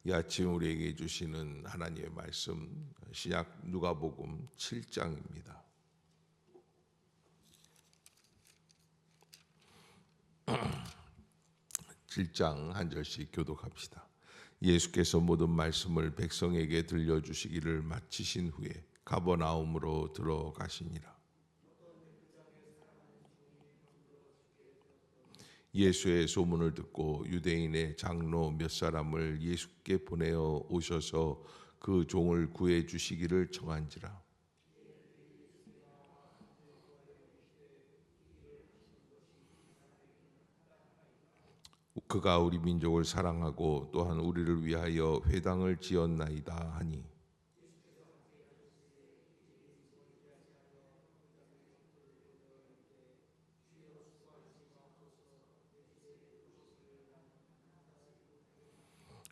이 아침 우리에게 주시는 하나님의 말씀 신약 누가복음 7장입니다. 7장 한 절씩 교독합시다. 예수께서 모든 말씀을 백성에게 들려주시기를 마치신 후에 가버나움으로 들어가시니라. 예수의 소문을 듣고 유대인의 장로 몇 사람을 예수께 보내어 오셔서 그 종을 구해 주시기를 청한지라. 그가 우리 민족을 사랑하고 또한 우리를 위하여 회당을 지었나이다 하니,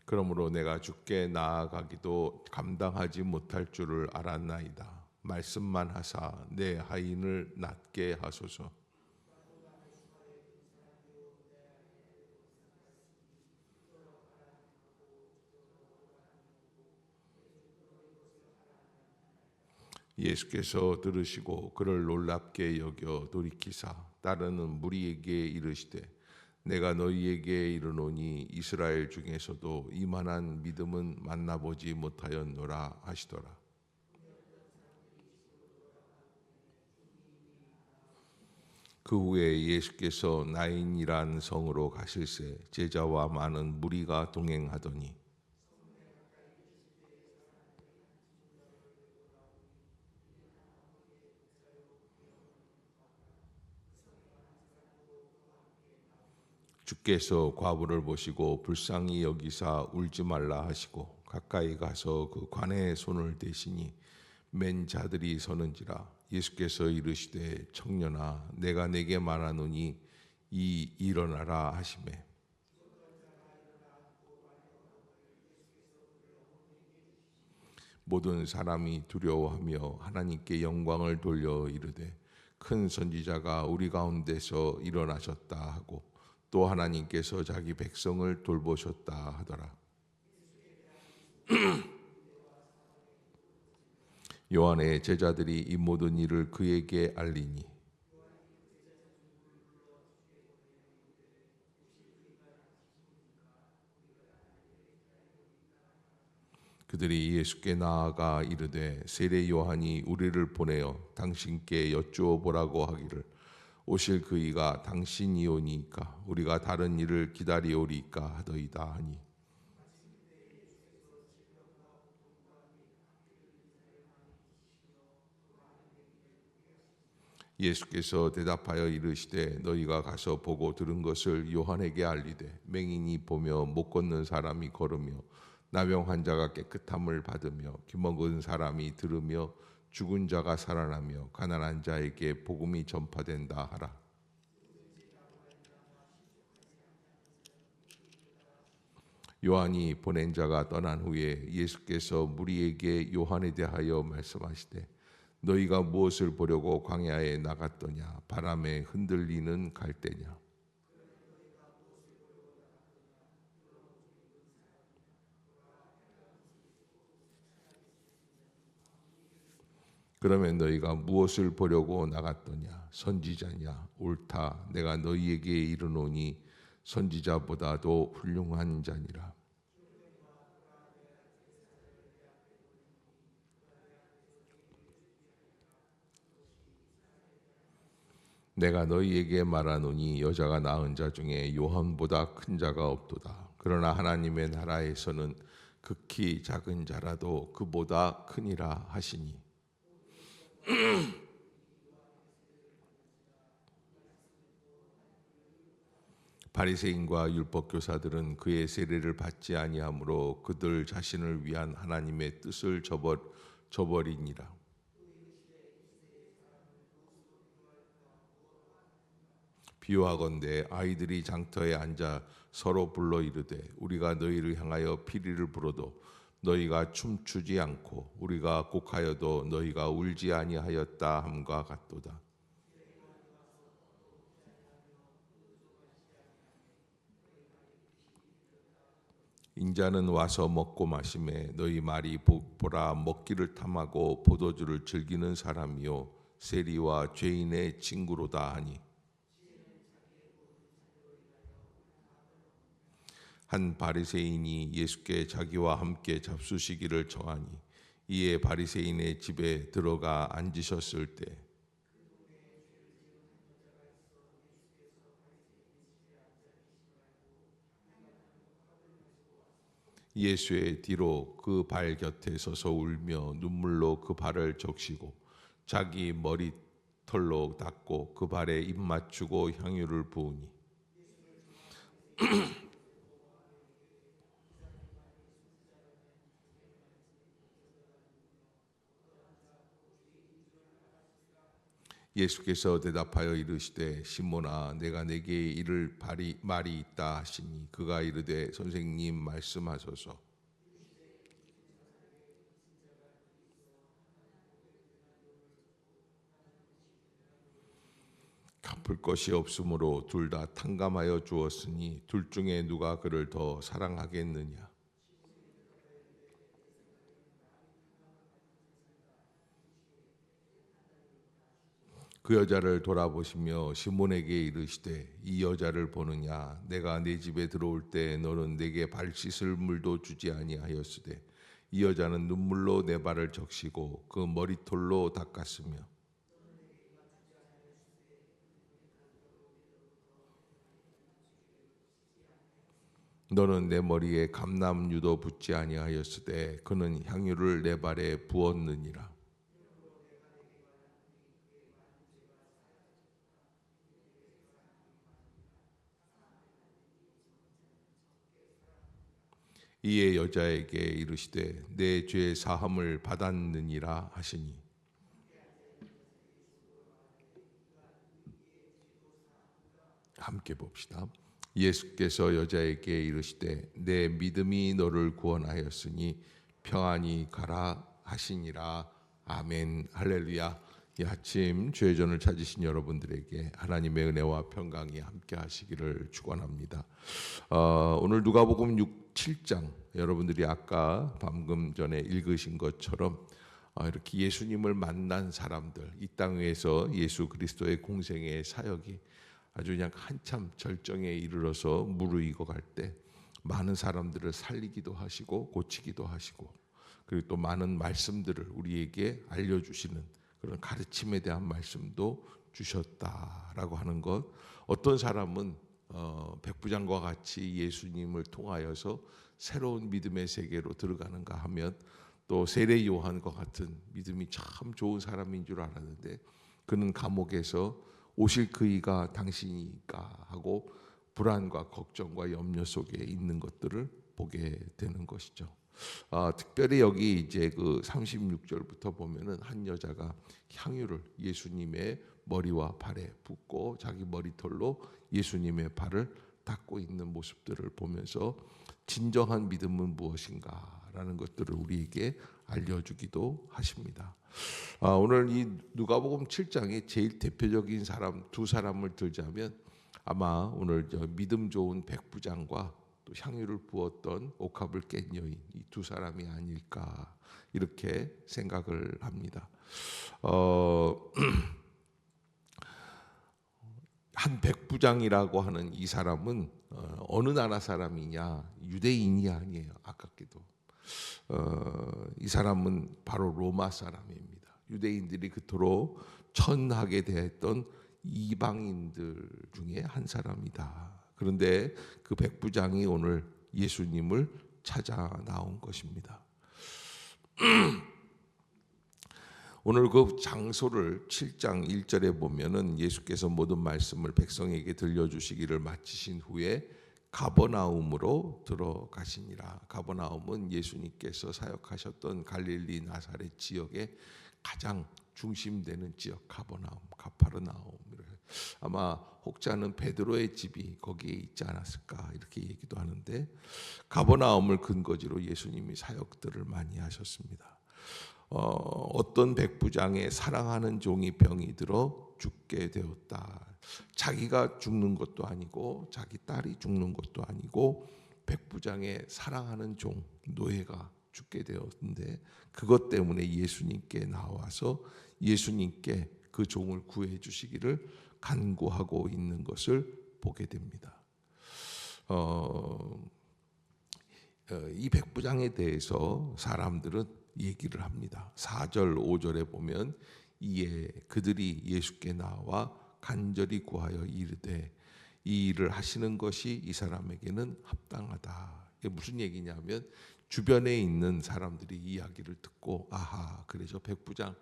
그러므로 내가 주께 나아가기도 감당하지 못할 줄을 알았나이다. 말씀만 하사 내 하인을 낫게 하소서. 예수께서 들으시고 그를 놀랍게 여겨 돌이키사 따르는 무리에게 이르시되, 내가 너희에게 이르노니 이스라엘 중에서도 이만한 믿음은 만나보지 못하였노라 하시더라. 그 후에 예수께서 나인이란 성으로 가실새 제자와 많은 무리가 동행하더니 주께서 과부를 보시고 불쌍히 여기사 울지 말라 하시고 가까이 가서 그 관에 손을 대시니 맨 자들이 서는지라. 예수께서 이르시되, 청년아 내가 네게 말하노니 일어나라 하시매 모든 사람이 두려워하며 하나님께 영광을 돌려 이르되, 큰 선지자가 우리 가운데서 일어나셨다 하고 또 하나님께서 자기 백성을 돌보셨다 하더라. 요한의 제자들이 이 모든 일을 그에게 알리니 그들이 예수께 나아가 이르되, 세례 요한이 우리를 보내어 당신께 여쭈어 보라고 하기를 오실 그이가 당신이오니까 우리가 다른 일을 기다리오리까 하더이다 하니, 예수께서 대답하여 이르시되, 너희가 가서 보고 들은 것을 요한에게 알리되, 맹인이 보며 못 걷는 사람이 걸으며 나병 환자가 깨끗함을 받으며 귀먹은 사람이 들으며 죽은 자가 살아나며 가난한 자에게 복음이 전파된다 하라. 요한이 보낸 자가 떠난 후에 예수께서 무리에게 요한에 대하여 말씀하시되, 너희가 무엇을 보려고 광야에 나갔더냐? 바람에 흔들리는 갈대냐? 그러면 너희가 무엇을 보려고 나갔더냐? 선지자냐? 옳다. 내가 너희에게 이르노니 선지자보다도 훌륭한 자니라. 내가 너희에게 말하노니 여자가 낳은 자 중에 요한보다 큰 자가 없도다. 그러나 하나님의 나라에서는 극히 작은 자라도 그보다 크니라 하시니, 바리새인과 율법 교사들은 그의 세례를 받지 아니하므로 그들 자신을 위한 하나님의 뜻을 저버리니라. 비유하건대 아이들이 장터에 앉아 서로 불러 이르되, 우리가 너희를 향하여 피리를 불어도 너희가 춤추지 않고 우리가 곡하여도 너희가 울지 아니하였다 함과 같도다. 인자는 와서 먹고 마시매 너희 말이 보라 먹기를 탐하고 포도주를 즐기는 사람이요 세리와 죄인의 친구로다 하니 한 바리새인이 예수께 자기와 함께 잡수시기를 청하니 이에 바리새인의 집에 들어가 앉으셨을 때 예수의 뒤로 그 발 곁에 서서 울며 눈물로 그 발을 적시고 자기 머리털로 닦고 그 발에 입 맞추고 향유를 부으니 예수께서 대답하여 이르시되 시몬아 내가 내게 이를 말이 있다 하시니 그가 이르되 선생님 말씀하소서. 갚을 것이 없으므로 둘 다 탕감하여 주었으니 둘 중에 누가 그를 더 사랑하겠느냐. 그 여자를 돌아보시며 시몬에게 이르시되 이 여자를 보느냐 내가 네 집에 들어올 때 너는 내게 발 씻을 물도 주지 아니하였으되 이 여자는 눈물로 내 발을 적시고 그 머리털로 닦았으며 너는 내 머리에 감람유도 붓지 아니하였으되 그는 향유를 내 발에 부었느니라. 이에 여자에게 이르시되 내 죄 사함을 받았느니라 하시니 함께 봅시다. 예수께서 여자에게 이르시되 내 믿음이 너를 구원하였으니 평안히 가라 하시니라. 아멘. 할렐루야. 이 아침 죄전을 찾으신 여러분들에게 하나님의 은혜와 평강이 함께 하시기를 축원합니다. 오늘 누가복음 7장 여러분들이 아까 방금 전에 읽으신 것처럼 이렇게 예수님을 만난 사람들, 이 땅 위에서 예수 그리스도의 공생의 사역이 아주 그냥 한참 절정에 이르러서 무르익어 갈 때 많은 사람들을 살리기도 하시고 고치기도 하시고 그리고 또 많은 말씀들을 우리에게 알려주시는 그런 가르침에 대한 말씀도 주셨다라고 하는 것. 어떤 사람은 백부장과 같이 예수님을 통하여서 새로운 믿음의 세계로 들어가는가 하면 또 세례 요한과 같은 믿음이 참 좋은 사람인 줄 알았는데 그는 감옥에서 오실 그이가 당신이니까 하고 불안과 걱정과 염려 속에 있는 것들을 보게 되는 것이죠. 특별히 여기 이제 그 36절부터 보면은 한 여자가 향유를 예수님의 머리와 발에 붓고 자기 머리털로 예수님의 발을 닦고 있는 모습들을 보면서 진정한 믿음은 무엇인가라는 것들을 우리에게 알려주기도 하십니다. 오늘 이 누가복음 7장의 제일 대표적인 사람 두 사람을 들자면 아마 오늘 믿음 좋은 백부장과 또 향유를 부었던 옥합을 깬 여인 이 두 사람이 아닐까 이렇게 생각을 합니다. 한 백부장이라고 하는 이 사람은 어느 나라 사람이냐 유대인이 아니에요. 아깝게도 이 사람은 바로 로마 사람입니다. 유대인들이 그토록 천하게 대했던 이방인들 중에 한 사람이다. 그런데 그 백부장이 오늘 예수님을 찾아 나온 것입니다. 오늘 그 장소를 7장 1절에 보면은 예수께서 모든 말씀을 백성에게 들려주시기를 마치신 후에 가버나움으로 들어가시니라. 가버나움은 예수님께서 사역하셨던 갈릴리 나사렛 지역의 가장 중심되는 지역 가버나움, 가파르나움. 아마 혹자는 베드로의 집이 거기에 있지 않았을까 이렇게 얘기도 하는데 가버나움을 근거지로 예수님이 사역들을 많이 하셨습니다. 어떤 백부장의 사랑하는 종이 병이 들어 죽게 되었다. 자기가 죽는 것도 아니고 자기 딸이 죽는 것도 아니고 백부장의 사랑하는 종 노예가 죽게 되었는데 그것 때문에 예수님께 나와서 예수님께 그 종을 구해 주시기를 간구하고 있는 것을 보게 됩니다. 이 백부장에 대해서 사람들은 얘기를 합니다. 4절 5절에 보면 이에 그들이 예수께 나와 간절히 구하여 이르되 이 일을 하시는 것이 이 사람에게는 합당하다. 이게 무슨 얘기냐면 주변에 있는 사람들이 이야기를 듣고 아하 그래 저 백부장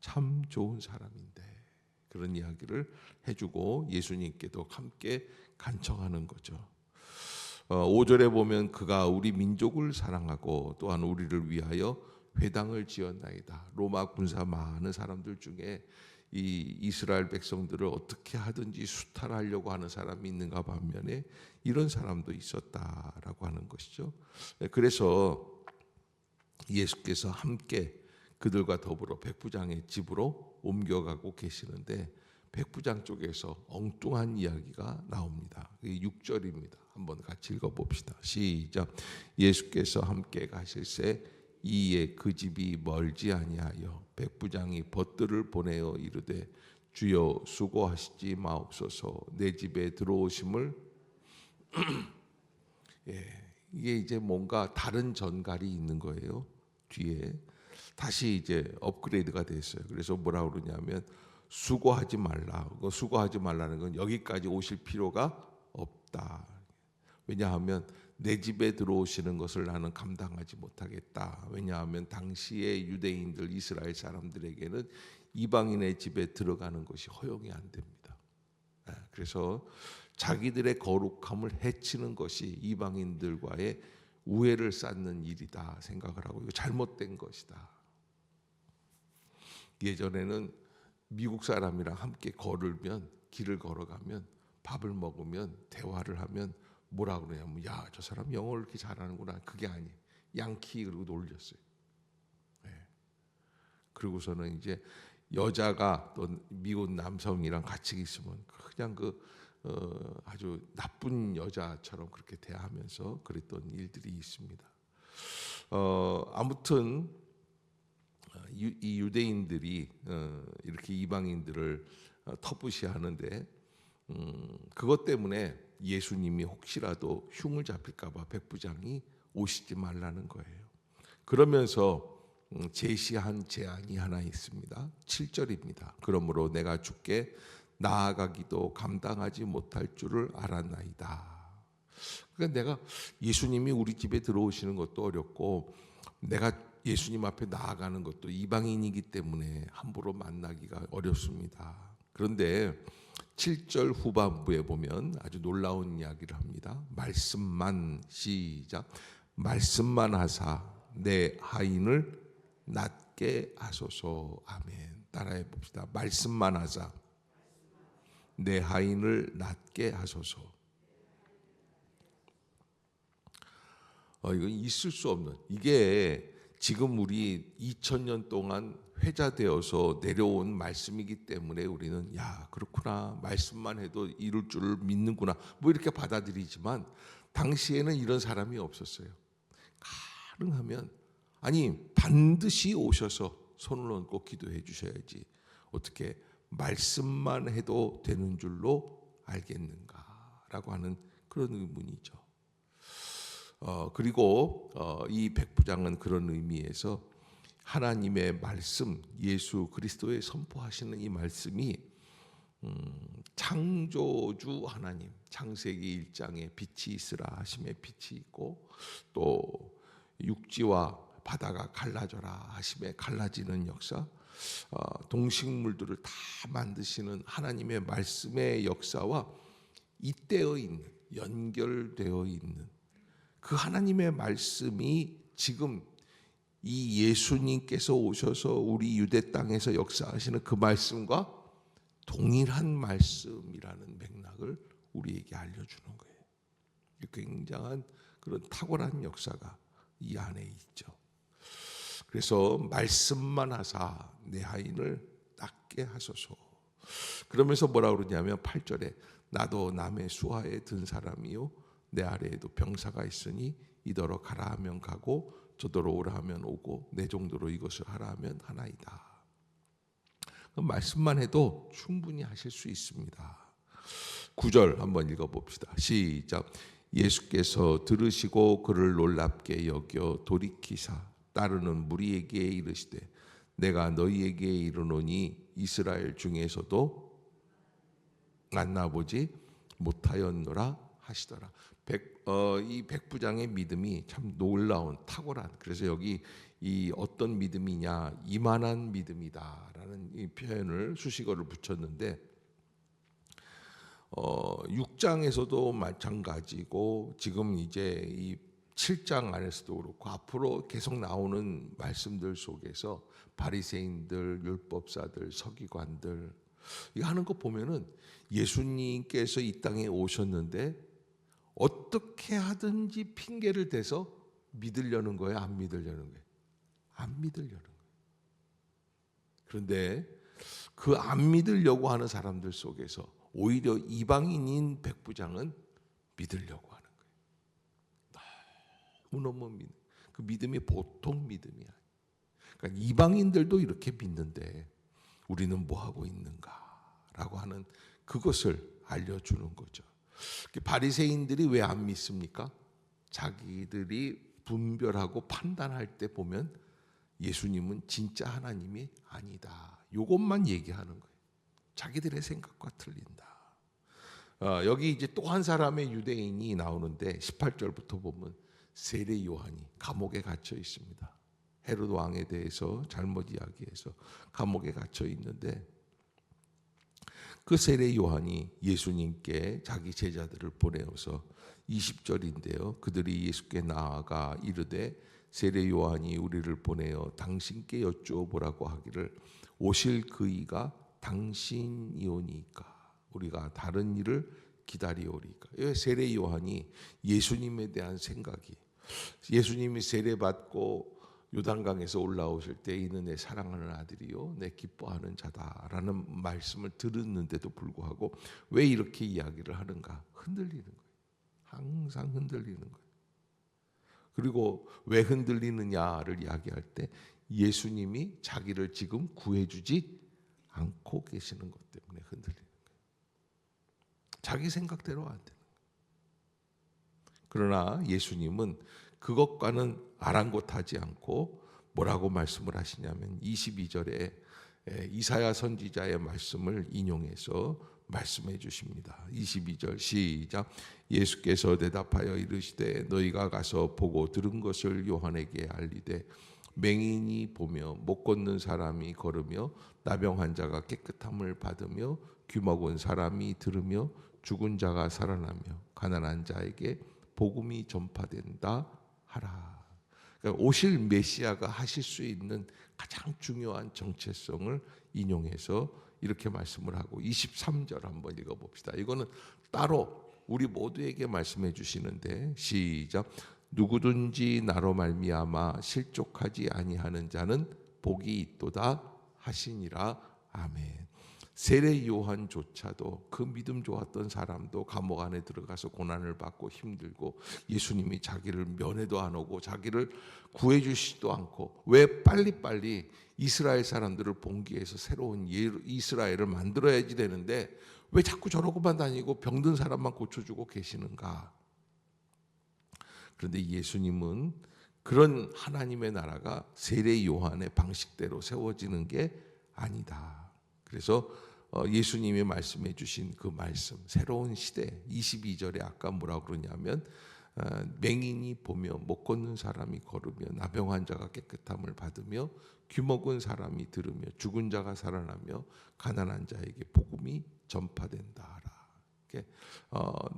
참 좋은 사람인데 그런 이야기를 해주고 예수님께도 함께 간청하는 거죠. 5절에 보면 그가 우리 민족을 사랑하고 또한 우리를 위하여 회당을 지었나이다. 로마 군사 많은 사람들 중에 이 이스라엘 백성들을 어떻게 하든지 수탈하려고 하는 사람이 있는가 반면에 이런 사람도 있었다라고 하는 것이죠. 그래서 예수께서 함께 그들과 더불어 백부장의 집으로 옮겨가고 계시는데 백부장 쪽에서 엉뚱한 이야기가 나옵니다. 6절입니다. 한번 같이 읽어봅시다. 시작. 예수께서 함께 가실새 이에 그 집이 멀지 아니하여 백부장이 벗들을 보내어 이르되 주여 수고하시지 마옵소서 내 집에 들어오심을 이게 이제 뭔가 다른 전갈이 있는 거예요. 뒤에 다시 이제 업그레이드가 됐어요. 그래서 뭐라 그러냐면 수고하지 말라. 수고하지 말라는 건 여기까지 오실 필요가 없다. 왜냐하면 내 집에 들어오시는 것을 나는 감당하지 못하겠다. 왜냐하면 당시의 유대인들 이스라엘 사람들에게는 이방인의 집에 들어가는 것이 허용이 안 됩니다. 그래서 자기들의 거룩함을 해치는 것이 이방인들과의 우애를 쌓는 일이다 생각을 하고 이거 잘못된 것이다. 예전에는 미국 사람이랑 함께 걸으면 길을 걸어가면 밥을 먹으면 대화를 하면 뭐라 그러냐면 야, 저 사람 영어를 이렇게 잘하는구나. 그게 아니에요. 양키 그러고 놀렸어요. 그리고서는 이제 여자가 또 미국 남성이랑 같이 있으면 그냥 아주 나쁜 여자처럼 그렇게 대하면서 그랬던 일들이 있습니다. 아무튼 이 유대인들이 이렇게 이방인들을 터부시하는데 그것 때문에 예수님이 혹시라도 흉을 잡힐까봐 백부장이 오시지 말라는 거예요. 그러면서 제시한 제안이 하나 있습니다. 7절입니다. 그러므로 내가 주께 나아가기도 감당하지 못할 줄을 알았나이다. 그러니까 내가 예수님이 우리 집에 들어오시는 것도 어렵고 내가 예수님 앞에 나아가는 것도 이방인이기 때문에 함부로 만나기가 어렵습니다. 그런데 7절 후반부에 보면 아주 놀라운 이야기를 합니다. 말씀만 시작. 말씀만 하사 내 하인을 낫게 하소서. 아멘. 따라해 봅시다. 말씀만 하사 내 하인을 낫게 하소서. 이건 있을 수 없는 이게 지금 우리 2000년 동안 회자되어서 내려온 말씀이기 때문에 우리는 야 그렇구나 말씀만 해도 이룰 줄을 믿는구나 뭐 이렇게 받아들이지만 당시에는 이런 사람이 없었어요. 가능하면 아니 반드시 오셔서 손을 얹고 기도해 주셔야지 어떻게 말씀만 해도 되는 줄로 알겠는가라고 하는 그런 의문이죠. 그리고 이 백부장은 그런 의미에서 하나님의 말씀, 예수 그리스도의 선포하시는 이 말씀이 창조주 하나님, 창세기 1장에 빛이 있으라 하심에 빛이 있고 또 육지와 바다가 갈라져라 하심에 갈라지는 역사, 동식물들을 다 만드시는 하나님의 말씀의 역사와 잇대어 있는, 연결되어 있는 그 하나님의 말씀이 지금 이 예수님께서 오셔서 우리 유대 땅에서 역사하시는 그 말씀과 동일한 말씀이라는 맥락을 우리에게 알려주는 거예요. 굉장한 그런 탁월한 역사가 이 안에 있죠. 그래서 말씀만 하사 내 하인을 낫게 하소서. 그러면서 뭐라 그러냐면 8절에 나도 남의 수하에 든 사람이요 내 아래에도 병사가 있으니 이더러 가라 하면 가고 저더러 오라 하면 오고 내 정도로 이것을 하라 하면 하나이다. 말씀만 해도 충분히 하실 수 있습니다. 9절 한번 읽어봅시다. 시작. 예수께서 들으시고 그를 놀랍게 여겨 돌이키사 따르는 무리에게 이르시되 내가 너희에게 이르노니 이스라엘 중에서도 만나보지 못하였노라 하시더라. 이 백부장의 믿음이 참 놀라운 탁월한, 그래서 여기 이 어떤 믿음이냐, 이만한 믿음이다라는 이 표현을 수식어를 붙였는데 6장에서도 마찬가지고 지금 이제 이 7장 안에서도 그렇고 앞으로 계속 나오는 말씀들 속에서 바리새인들, 율법사들, 서기관들 이거 하는 거 보면은 예수님께서 이 땅에 오셨는데 어떻게 하든지 핑계를 대서 믿으려는 거예요, 안 믿으려는 거예요? 안 믿으려는 거예요. 그런데 그 안 믿으려고 하는 사람들 속에서 오히려 이방인인 백부장은 믿으려고 하는 거예요. 너무너무 믿는. 그 믿음이 보통 믿음이야. 그러니까 이방인들도 이렇게 믿는데 우리는 뭐 하고 있는가라고 하는 그것을 알려주는 거죠. 바리새인들이 왜 안 믿습니까? 자기들이 분별하고 판단할 때 보면 예수님은 진짜 하나님이 아니다. 이것만 얘기하는 거예요. 자기들의 생각과 틀린다. 여기 이제 또 한 사람의 유대인이 나오는데 18절부터 보면 세례 요한이 감옥에 갇혀 있습니다. 헤롯 왕에 대해서 잘못 이야기해서 감옥에 갇혀 있는데 그 세례 요한이 예수님께 자기 제자들을 보내어서 20절인데요. 그들이 예수께 나아가 이르되 세례 요한이 우리를 보내어 당신께 여쭈어 보라고 하기를 오실 그이가 당신이오니까 우리가 다른 일을 기다리오리까. 세례 요한이 예수님에 대한 생각이, 예수님이 세례받고 요단강에서 올라오실 때 이는 내 사랑하는 아들이요 내 기뻐하는 자다라는 말씀을 들었는데도 불구하고 왜 이렇게 이야기를 하는가? 흔들리는 거예요. 항상 흔들리는 거예요. 그리고 왜 흔들리느냐를 이야기할 때 예수님이 자기를 지금 구해주지 않고 계시는 것 때문에 흔들리는 거예요. 자기 생각대로 안 되는 거예요. 그러나 예수님은 그것과는 아랑곳하지 않고 뭐라고 말씀을 하시냐면 22절에 이사야 선지자의 말씀을 인용해서 말씀해 주십니다. 22절 시작. 예수께서 대답하여 이르시되 너희가 가서 보고 들은 것을 요한에게 알리되 맹인이 보며 못 걷는 사람이 걸으며 나병 환자가 깨끗함을 받으며 귀 먹은 사람이 들으며 죽은 자가 살아나며 가난한 자에게 복음이 전파된다 하라. 그러니까 오실 메시아가 하실 수 있는 가장 중요한 정체성을 인용해서 이렇게 말씀을 하고 23절 한번 읽어봅시다. 이거는 따로 우리 모두에게 말씀해 주시는데 시작. 누구든지 나로 말미암아 실족하지 아니하는 자는 복이 있도다 하시니라. 아멘. 세례 요한조차도 그 믿음 좋았던 사람도 감옥 안에 들어가서 고난을 받고 힘들고 예수님이 자기를 면회도 안 오고 자기를 구해주시지도 않고 왜 빨리빨리 이스라엘 사람들을 봉기해서 새로운 이스라엘을 만들어야지 되는데 왜 자꾸 저러고만 다니고 병든 사람만 고쳐주고 계시는가? 그런데 예수님은 그런 하나님의 나라가 세례 요한의 방식대로 세워지는 게 아니다. 그래서 예수님이 말씀해 주신 그 말씀, 새로운 시대 22절에 아까 뭐라고 그러냐면 맹인이 보며 못 걷는 사람이 걸으며 나병 환자가 깨끗함을 받으며 귀 먹은 사람이 들으며 죽은 자가 살아나며 가난한 자에게 복음이 전파된다.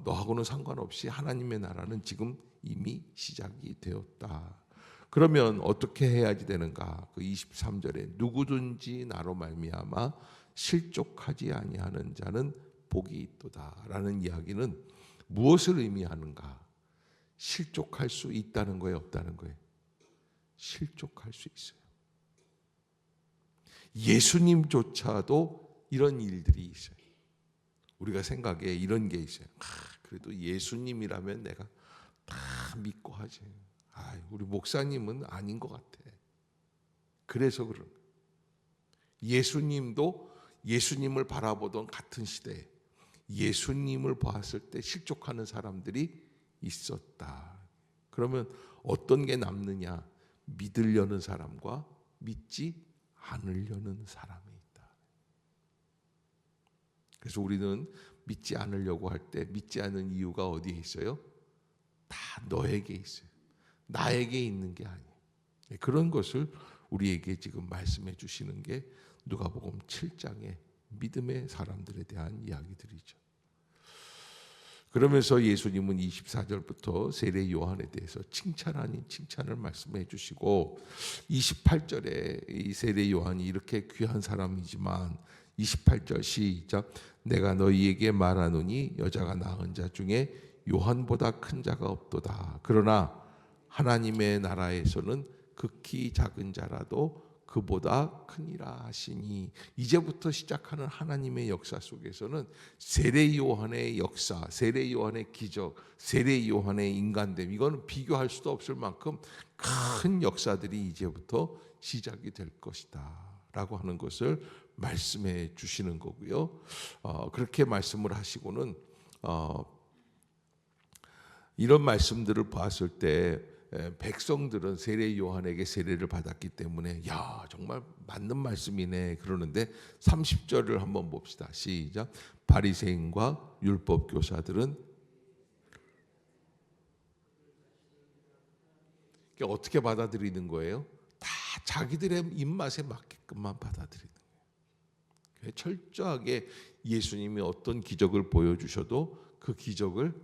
너하고는 상관없이 하나님의 나라는 지금 이미 시작이 되었다. 그러면 어떻게 해야지 되는가? 그 23절에 누구든지 나로 말미암아 실족하지 아니하는 자는 복이 있도다라는 이야기는 무엇을 의미하는가? 실족할 수 있다는 거예요, 없다는 거예요? 실족할 수 있어요. 예수님조차도 이런 일들이 있어요. 우리가 생각에 이런 게 있어요. 그래도 예수님이라면 내가 다 믿고 하지. 우리 목사님은 아닌 것 같아. 그래서 그런 거예요. 예수님도 예수님을 바라보던 같은 시대에 예수님을 보았을 때 실족하는 사람들이 있었다. 그러면 어떤 게 남느냐? 믿으려는 사람과 믿지 않으려는 사람이 있다. 그래서 우리는 믿지 않으려고 할 때 믿지 않는 이유가 어디에 있어요? 다 너에게 있어요. 나에게 있는 게 아니에요. 그런 것을 우리에게 지금 말씀해 주시는 게 누가복음 7장의 믿음의 사람들에 대한 이야기들이죠. 그러면서 예수님은 24절부터 세례 요한에 대해서 칭찬 아닌 칭찬을 말씀해 주시고 28절에 이 세례 요한이 이렇게 귀한 사람이지만 28절 시작. 내가 너희에게 말하노니 여자가 낳은 자 중에 요한보다 큰 자가 없도다. 그러나 하나님의 나라에서는 극히 작은 자라도 그보다 크니라 하시니, 이제부터 시작하는 하나님의 역사 속에서는 세례 요한의 역사, 세례 요한의 기적, 세례 요한의 인간됨, 이거는 비교할 수도 없을 만큼 큰 역사들이 이제부터 시작이 될 것이다 라고 하는 것을 말씀해 주시는 거고요. 그렇게 말씀을 하시고는 이런 말씀들을 봤을 때 백성들은 세례 요한에게 세례를 받았기 때문에 야 정말 맞는 말씀이네 그러는데 30절을 한번 봅시다. 시작. 바리새인과 율법 교사들은 어떻게 받아들이는 거예요? 다 자기들의 입맛에 맞게끔만 받아들이는 거예요. 철저하게 예수님이 어떤 기적을 보여주셔도 그 기적을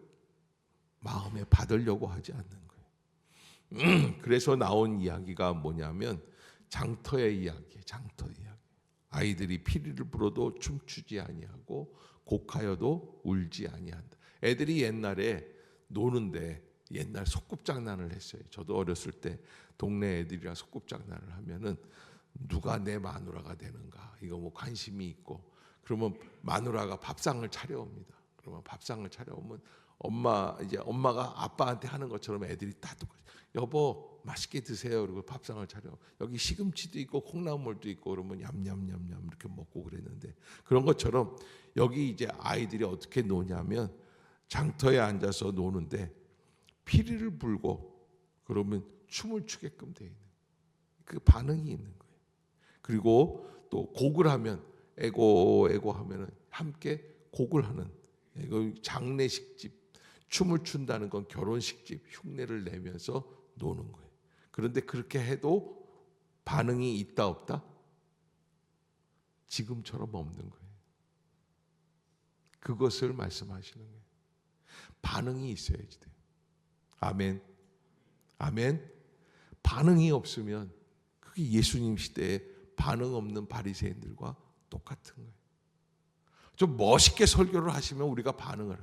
마음에 받으려고 하지 않는 거예요. 그래서 나온 이야기가 뭐냐면 장터의 이야기예요. 장터 이야기. 아이들이 피리를 불어도 춤추지 아니하고 곡하여도 울지 아니한다. 애들이 옛날에 노는데 옛날 소꿉장난을 했어요. 저도 어렸을 때 동네 애들이랑 소꿉장난을 하면은 누가 내 마누라가 되는가 이거 뭐 관심이 있고 그러면 마누라가 밥상을 차려옵니다. 그러면 밥상을 차려오면 엄마가 아빠한테 하는 것처럼 애들이 다 똑같이 여보 맛있게 드세요. 그리고 밥상을 차려. 여기 시금치도 있고 콩나물도 있고 그러면 냠냠냠냠 이렇게 먹고 그랬는데 그런 것처럼 여기 이제 아이들이 어떻게 노냐면 장터에 앉아서 노는데 피리를 불고 그러면 춤을 추게끔 돼 있는 그 반응이 있는 거예요. 그리고 또 곡을 하면 에고 하면은 함께 곡을 하는 이거 장례식집 춤을 춘다는 건 결혼식집 흉내를 내면서 노는 거예요. 그런데 그렇게 해도 반응이 있다 없다? 지금처럼 없는 거예요. 그것을 말씀하시는 거예요. 반응이 있어야지 돼요. 아멘. 아멘. 반응이 없으면 그게 예수님 시대에 반응 없는 바리새인들과 똑같은 거예요. 좀 멋있게 설교를 하시면 우리가 반응을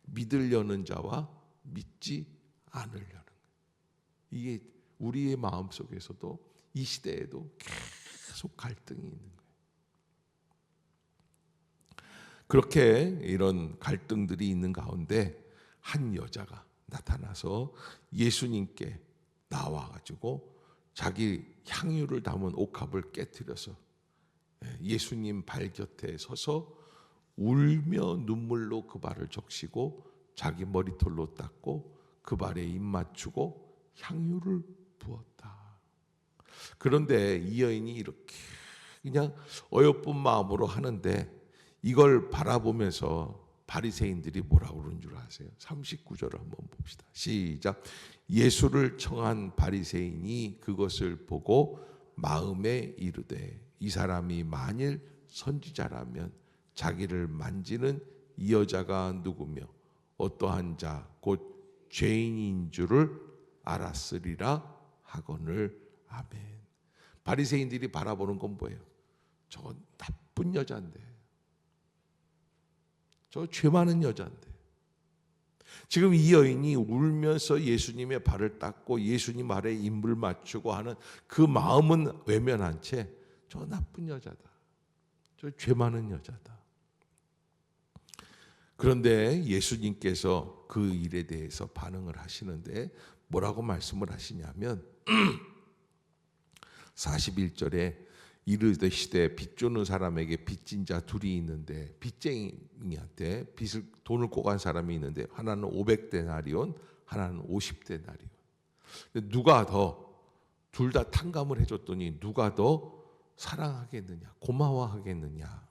믿으려는 자와 믿지 않으려는 거예요. 이게 우리의 마음 속에서도 이 시대에도 계속 갈등이 있는 거예요. 그렇게 이런 갈등들이 있는 가운데 한 여자가 나타나서 예수님께 나와가지고 자기 향유를 담은 옥합을 깨뜨려서 예수님 발 곁에 서서 울며 눈물로 그 발을 적시고 자기 머리털로 닦고 그 발에 입 맞추고 향유를 부었다. 그런데 이 여인이 이렇게 그냥 어여쁜 마음으로 하는데 이걸 바라보면서 바리새인들이 뭐라고 그러는 줄 아세요? 39절을 한번 봅시다. 시작. 예수를 청한 바리새인이 그것을 보고 마음에 이르되 이 사람이 만일 선지자라면 자기를 만지는 이 여자가 누구며 어떠한 자 곧 죄인인 줄을 알았으리라 하거늘. 아멘. 바리새인들이 바라보는 건 뭐예요? 저 나쁜 여자인데, 저 죄 많은 여자인데. 지금 이 여인이 울면서 예수님의 발을 닦고 예수님 아래 입을 맞추고 하는 그 마음은 외면한 채 저 나쁜 여자다, 저 죄 많은 여자다. 그런데 예수님께서 그 일에 대해서 반응을 하시는데 뭐라고 말씀을 하시냐면 41절에 이르시되 빚 주는 사람에게 빚진 자 둘이 있는데 빚쟁이한테 돈을 꼬간 사람이 있는데 하나는 500데나리온 하나는 50데나리온. 누가 더 둘 다 탕감을 해줬더니 누가 더 사랑하겠느냐 고마워하겠느냐.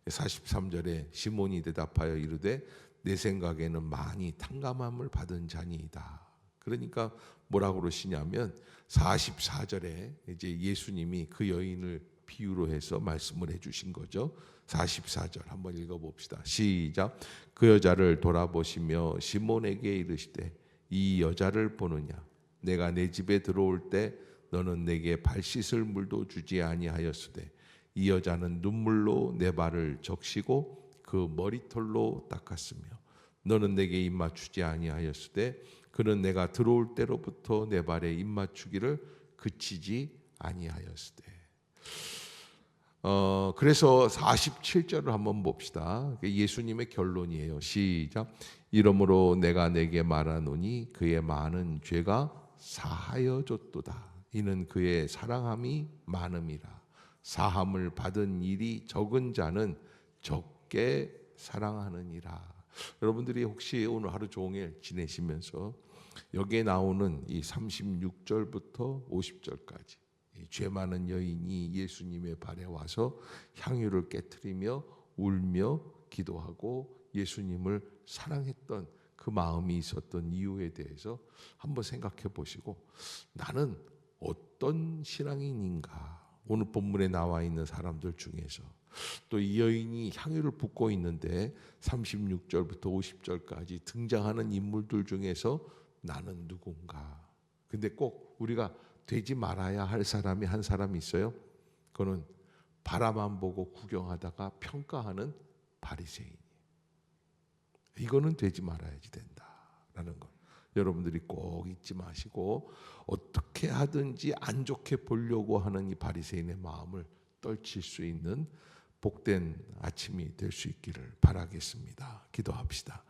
43절에 시몬이 대답하여 이르되 내 생각에는 많이 탕감함을 받은 자니이다. 그러니까 뭐라고 그러시냐면 44절에 이제 예수님이 그 여인을 비유로 해서 말씀을 해주신 거죠. 44절 한번 읽어봅시다. 시작. 그 여자를 돌아보시며 시몬에게 이르시되 이 여자를 보느냐? 내가 내 집에 들어올 때 너는 내게 발 씻을 물도 주지 아니하였으되 이 여자는 눈물로 내 발을 적시고 그 머리털로 닦았으며 너는 내게 입 맞추지 아니하였으되 그는 내가 들어올 때로부터 내 발에 입 맞추기를 그치지 아니하였으되. 그래서 47절을 한번 봅시다. 예수님의 결론이에요. 시작. 이러므로 내가 내게 말하노니 그의 많은 죄가 사하여졌도다. 이는 그의 사랑함이 많음이라. 사함을 받은 일이 적은 자는 적게 사랑하느니라. 여러분들이 혹시 오늘 하루 종일 지내시면서 여기에 나오는 이 36절부터 50절까지 죄 많은 여인이 예수님의 발에 와서 향유를 깨트리며 울며 기도하고 예수님을 사랑했던 그 마음이 있었던 이유에 대해서 한번 생각해 보시고 나는 어떤 신앙인인가. 오늘 본문에 나와 있는 사람들 중에서 또 이 여인이 향유를 붓고 있는데 36절부터 50절까지 등장하는 인물들 중에서 나는 누군가. 근데 꼭 우리가 되지 말아야 할 사람이 한 사람이 있어요. 그거는 바라만 보고 구경하다가 평가하는 바리새인. 이거는 되지 말아야지 된다라는 것. 여러분들이 꼭 잊지 마시고 어떻게 하든지 안 좋게 보려고 하는 이 바리새인의 마음을 떨칠 수 있는 복된 아침이 될 수 있기를 바라겠습니다. 기도합시다.